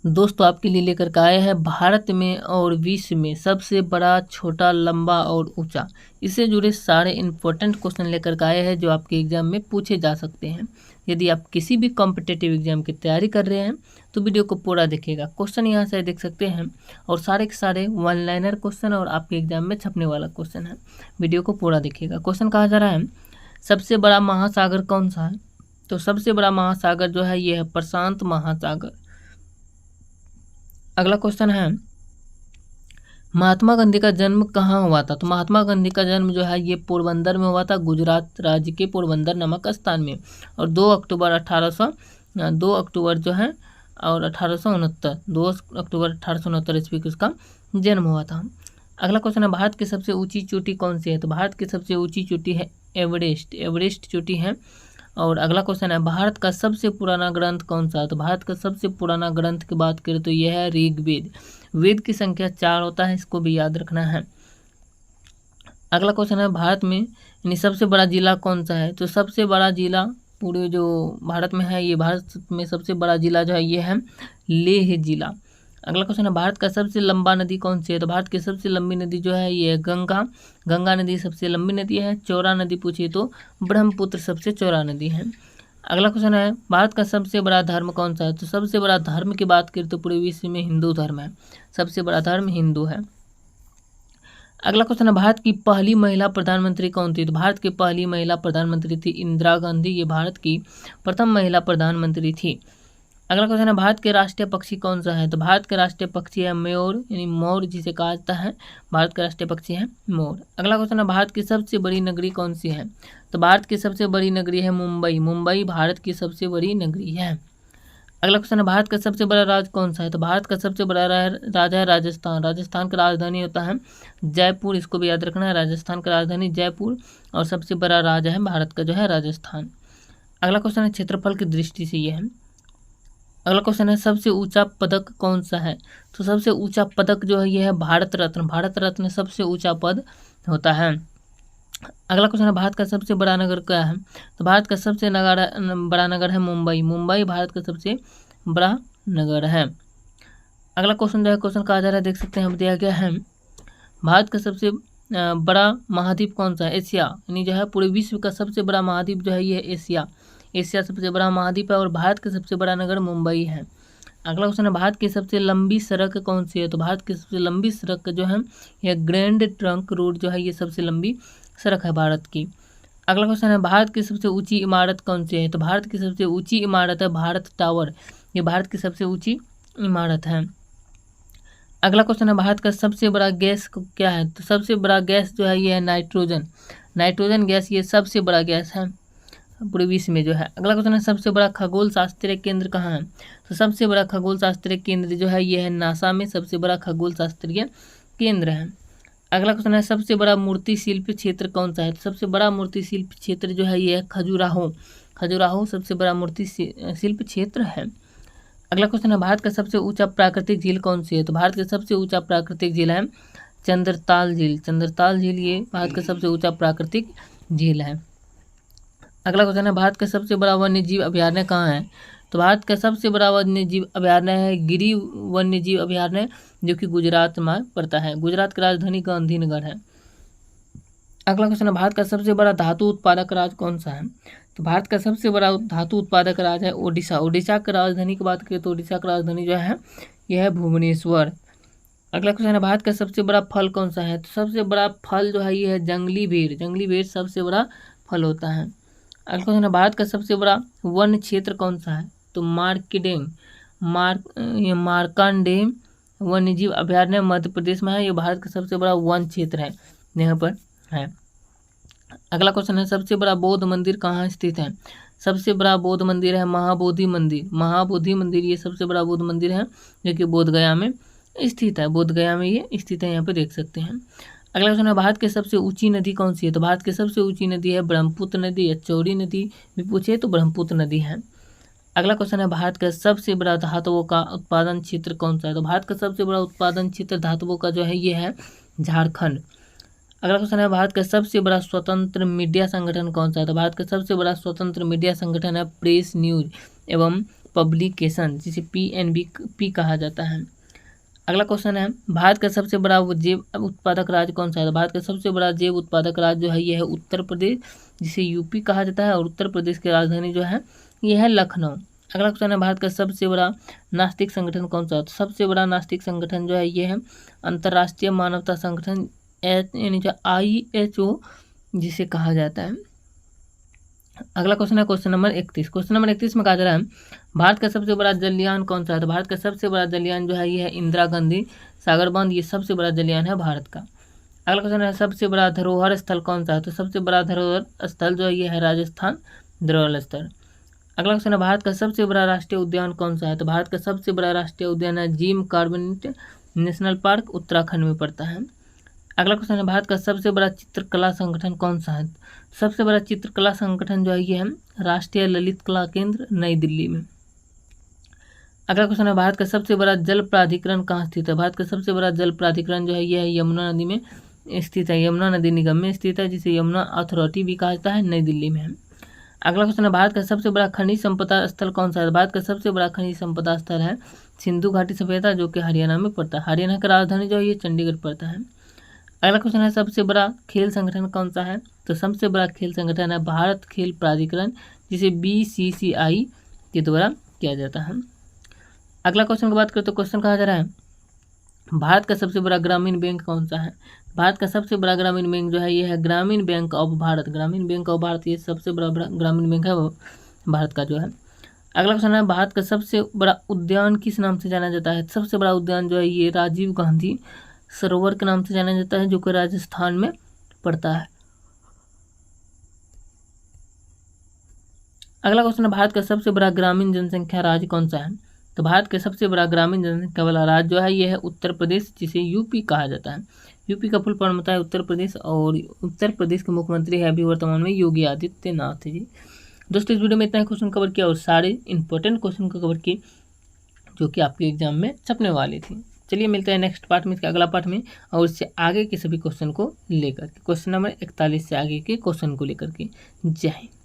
दोस्तों आपके लिए लेकर के आए हैं भारत में और विश्व में सबसे बड़ा, छोटा, लंबा और ऊंचा, इससे जुड़े सारे इम्पोर्टेंट क्वेश्चन लेकर के आए हैं जो आपके एग्जाम में पूछे जा सकते हैं। यदि आप किसी भी कॉम्पिटिटिव एग्जाम की तैयारी कर रहे हैं तो वीडियो को पूरा देखिएगा। क्वेश्चन यहाँ से देख सकते हैं और सारे के सारे वन लाइनर क्वेश्चन और आपके एग्जाम में छपने वाला क्वेश्चन है। वीडियो को पूरा देखिएगा। क्वेश्चन कहा जा रहा है सबसे बड़ा महासागर कौन सा है? तो सबसे बड़ा महासागर जो है ये है प्रशांत महासागर। अगला क्वेश्चन है महात्मा गांधी का जन्म कहाँ हुआ था? तो महात्मा गांधी का जन्म जो है ये पोरबंदर में हुआ था, गुजरात राज्य के पोरबंदर नामक स्थान में। और 2 अक्टूबर जो है और 2 अक्टूबर 1869 ईस्वी को इसका जन्म हुआ था। अगला क्वेश्चन है भारत की सबसे ऊंची चोटी कौन सी है? तो भारत की सबसे ऊंची चोटी है एवरेस्ट चोटी है। और अगला क्वेश्चन है भारत का सबसे पुराना ग्रंथ कौन सा है? तो भारत का सबसे पुराना ग्रंथ की बात करें तो यह है ऋग्वेद। वेद की संख्या 4 होता है, इसको भी याद रखना है। अगला क्वेश्चन है भारत में यानी सबसे बड़ा जिला कौन सा है? तो सबसे बड़ा जिला पूरे जो भारत में है, ये भारत में सबसे बड़ा जिला जो है ये है लेह जिला। अगला क्वेश्चन है भारत का सबसे लंबा नदी कौन सी है? तो भारत की सबसे लंबी नदी जो है ये गंगा नदी सबसे लंबी नदी है। चौड़ा नदी पूछिए तो ब्रह्मपुत्र सबसे चौड़ा नदी है। अगला क्वेश्चन है भारत का सबसे बड़ा धर्म कौन सा है? तो सबसे बड़ा धर्म की बात करें तो पूरे विश्व में हिंदू धर्म है, सबसे बड़ा धर्म हिंदू है। अगला क्वेश्चन है भारत की पहली महिला प्रधानमंत्री कौन थी? तो भारत की पहली महिला प्रधानमंत्री थी इंदिरा गांधी, ये भारत की प्रथम महिला प्रधानमंत्री थी। अगला क्वेश्चन है भारत के राष्ट्रीय पक्षी कौन सा है? तो भारत के राष्ट्रीय पक्षी है मयूर यानी मोर जिसे कहा जाता है, भारत का राष्ट्रीय पक्षी है मोर। अगला क्वेश्चन है भारत की सबसे बड़ी नगरी कौन सी है? तो भारत की सबसे बड़ी नगरी है मुंबई भारत की सबसे बड़ी नगरी है। अगला क्वेश्चन है भारत का सबसे बड़ा राज्य कौन सा है? तो भारत का सबसे बड़ा राज्य है राजस्थान का राजधानी होता है जयपुर, इसको भी याद रखना है, राजस्थान का राजधानी जयपुर और सबसे बड़ा राज्य है भारत का जो है राजस्थान। अगला क्वेश्चन है क्षेत्रफल की दृष्टि से ये है। अगला क्वेश्चन है सबसे ऊंचा पदक कौन सा है? तो सबसे ऊंचा पदक जो है यह है भारत रत्न सबसे ऊंचा पद होता है। अगला क्वेश्चन है भारत का सबसे बड़ा नगर क्या है? तो भारत का सबसे बड़ा नगर है मुंबई भारत का सबसे बड़ा नगर है। अगला क्वेश्चन जो है क्वेश्चन कहा जा रहा है देख सकते हैं हम दिया गया है भारत का सबसे बड़ा महाद्वीप कौन सा है? एशिया यानी जो है पूरे विश्व का सबसे बड़ा महाद्वीप जो है ये एशिया सबसे बड़ा महाद्वीप है और भारत का सबसे बड़ा नगर मुंबई है। अगला क्वेश्चन है भारत की सबसे लंबी सड़क कौन सी है? तो भारत की सबसे लंबी सड़क जो है यह ग्रैंड ट्रंक रोड जो है ये सबसे लंबी सड़क है भारत की। अगला क्वेश्चन है भारत की सबसे ऊंची इमारत कौन सी है? तो भारत की सबसे ऊंची इमारत है भारत टावर, ये भारत की सबसे ऊंची इमारत है। अगला क्वेश्चन है भारत का सबसे बड़ा गैस क्या है? तो सबसे बड़ा गैस जो है ये है नाइट्रोजन गैस, ये सबसे बड़ा गैस है पूरे विश्व में जो है। अगला क्वेश्चन है सबसे बड़ा खगोल शास्त्रीय केंद्र कहाँ है? तो सबसे बड़ा खगोल शास्त्रीय केंद्र जो है ये है नासा में, सबसे बड़ा खगोल शास्त्रीय केंद्र है। अगला क्वेश्चन है सबसे बड़ा मूर्ति शिल्प क्षेत्र कौन सा है? तो सबसे बड़ा मूर्ति शिल्प क्षेत्र जो है ये है खजुराहो सबसे बड़ा मूर्ति शिल्प क्षेत्र है। अगला क्वेश्चन है भारत का सबसे ऊंचा प्राकृतिक झील कौन सी है? तो भारत का सबसे ऊंचा प्राकृतिक झील है चंद्रताल झील ये भारत का सबसे ऊंचा प्राकृतिक झील है। अगला क्वेश्चन है भारत का सबसे बड़ा वन्य जीव अभयारण्य कहाँ है? तो भारत का सबसे बड़ा वन्य जीव अभयारण्य है गिरी वन्य जीव अभयारण्य जो कि गुजरात में पड़ता है, गुजरात की राजधानी गांधीनगर है। अगला क्वेश्चन है भारत का सबसे बड़ा धातु उत्पादक राज्य कौन सा है? तो भारत का सबसे बड़ा धातु उत्पादक राज्य है ओडिशा की राजधानी की बात करें तो ओडिशा की राजधानी जो है यह है भुवनेश्वर। अगला क्वेश्चन है भारत का सबसे बड़ा फल कौन सा है? तो सबसे बड़ा फल जो है ये है जंगली बेर सबसे बड़ा फल होता है। अगला क्वेश्चन है भारत का सबसे बड़ा वन क्षेत्र कौन सा है? तो मार्कंडेय वन्यजीव अभयारण्य मध्य प्रदेश में है, ये भारत का सबसे बड़ा वन क्षेत्र है यहाँ पर है। अगला क्वेश्चन है सबसे बड़ा बौद्ध मंदिर कहाँ स्थित है? सबसे बड़ा बौद्ध मंदिर है महाबोधि मंदिर ये सबसे बड़ा बौद्ध मंदिर है जो कि बोधगया में स्थित है, ये स्थित है, यहाँ पे देख सकते हैं। अगला क्वेश्चन है भारत की सबसे ऊंची नदी कौन सी है? तो भारत की सबसे ऊंची नदी है ब्रह्मपुत्र नदी या चौड़ी नदी भी पूछे तो ब्रह्मपुत्र नदी है। अगला क्वेश्चन है भारत का सबसे बड़ा धातुओं का उत्पादन क्षेत्र कौन सा है? तो भारत का सबसे बड़ा उत्पादन क्षेत्र धातुओं का जो है ये है झारखंड। अगला क्वेश्चन है भारत का सबसे बड़ा स्वतंत्र मीडिया संगठन कौन सा है? तो भारत का सबसे बड़ा स्वतंत्र मीडिया संगठन है प्रेस न्यूज एवं पब्लिकेशन, जिसे PNB कहा जाता है। अगला क्वेश्चन है, भारत का सबसे बड़ा जैव उत्पादक राज्य कौन सा है? तो भारत का सबसे बड़ा जैव उत्पादक राज्य जो है ये है उत्तर प्रदेश, जिसे यूपी कहा जाता है, और उत्तर प्रदेश की राजधानी जो है ये है लखनऊ। अगला क्वेश्चन है, भारत का सबसे बड़ा नास्तिक संगठन कौन सा है? तो सबसे बड़ा नास्तिक संगठन जो है ये है अंतर्राष्ट्रीय मानवता संगठन, यानी जो IHO जिसे कहा जाता है। अगला क्वेश्चन है क्वेश्चन नंबर 31। क्वेश्चन नंबर 31 में कहा जा रहा है, भारत का सबसे बड़ा जलयान कौन सा है? तो भारत का सबसे बड़ा जलयान जो है ये है इंदिरा गांधी सागर बांध, ये सबसे बड़ा जलयान है भारत का। अगला क्वेश्चन है, सबसे बड़ा धरोहर स्थल कौन सा है? तो सबसे बड़ा धरोहर स्थल जो है ये है राजस्थान धरोहर स्थल। अगला क्वेश्चन है, भारत का सबसे बड़ा राष्ट्रीय उद्यान कौन सा है? तो भारत का सबसे बड़ा राष्ट्रीय उद्यान है Jim Corbett national park, Uttarakhand में पड़ता है। अगला क्वेश्चन है, भारत का सबसे बड़ा चित्रकला संगठन कौन सा है? सबसे बड़ा चित्रकला संगठन जो है ये है राष्ट्रीय ललित कला केंद्र, नई दिल्ली में। अगला क्वेश्चन है, भारत का सबसे बड़ा जल प्राधिकरण कहाँ स्थित है? भारत का सबसे बड़ा जल प्राधिकरण जो है यह है यमुना नदी में स्थित है, यमुना नदी निगम में स्थित है, जिसे यमुना अथॉरिटी भी कहा जाता है, नई दिल्ली में है। अगला क्वेश्चन है, भारत का सबसे बड़ा खनिज संपदा स्थल कौन सा है? भारत का सबसे बड़ा खनिज संपदा स्थल है सिंधु घाटी सभ्यता, जो कि हरियाणा में पड़ता है। हरियाणा का राजधानी जो है ये चंडीगढ़ पड़ता है। अगला क्वेश्चन है, सबसे बड़ा खेल संगठन कौन सा है? तो सबसे बड़ा खेल संगठन है भारत खेल प्राधिकरण, जिसे BCCI के द्वारा किया जाता है। अगला क्वेश्चन की बात करें तो क्वेश्चन कहा जा रहा है, भारत का सबसे बड़ा ग्रामीण बैंक कौन सा है? भारत का सबसे बड़ा ग्रामीण बैंक जो है ये है ग्रामीण बैंक ऑफ भारत, ग्रामीण बैंक ऑफ भारत, ये सबसे बड़ा ग्रामीण बैंक है वो भारत का जो है। अगला क्वेश्चन है, भारत का सबसे बड़ा उद्यान किस नाम से जाना जाता है? सबसे बड़ा उद्यान जो है ये राजीव गांधी सरोवर के नाम से जाना जाता है, जो कि राजस्थान में पड़ता है। अगला क्वेश्चन है, भारत का सबसे बड़ा ग्रामीण जनसंख्या राज्य कौन सा है? तो भारत का सबसे बड़ा ग्रामीण जनसंख्या वाला राज्य जो है यह है उत्तर प्रदेश, जिसे यूपी कहा जाता है। यूपी का फुल फॉर्म होता है उत्तर प्रदेश, और उत्तर प्रदेश के मुख्यमंत्री है अभी वर्तमान में योगी आदित्यनाथ जी। दोस्तों इस वीडियो में इतना क्वेश्चन कवर किया और सारे इंपॉर्टेंट क्वेश्चन को कवर किए जो कि आपके एग्जाम में छपने वाली थी। चलिए मिलते हैं नेक्स्ट पार्ट में, इसके अगला पार्ट में, और इससे आगे के सभी क्वेश्चन को लेकर के, क्वेश्चन नंबर 41 से आगे के क्वेश्चन को लेकर के। जय हिंद।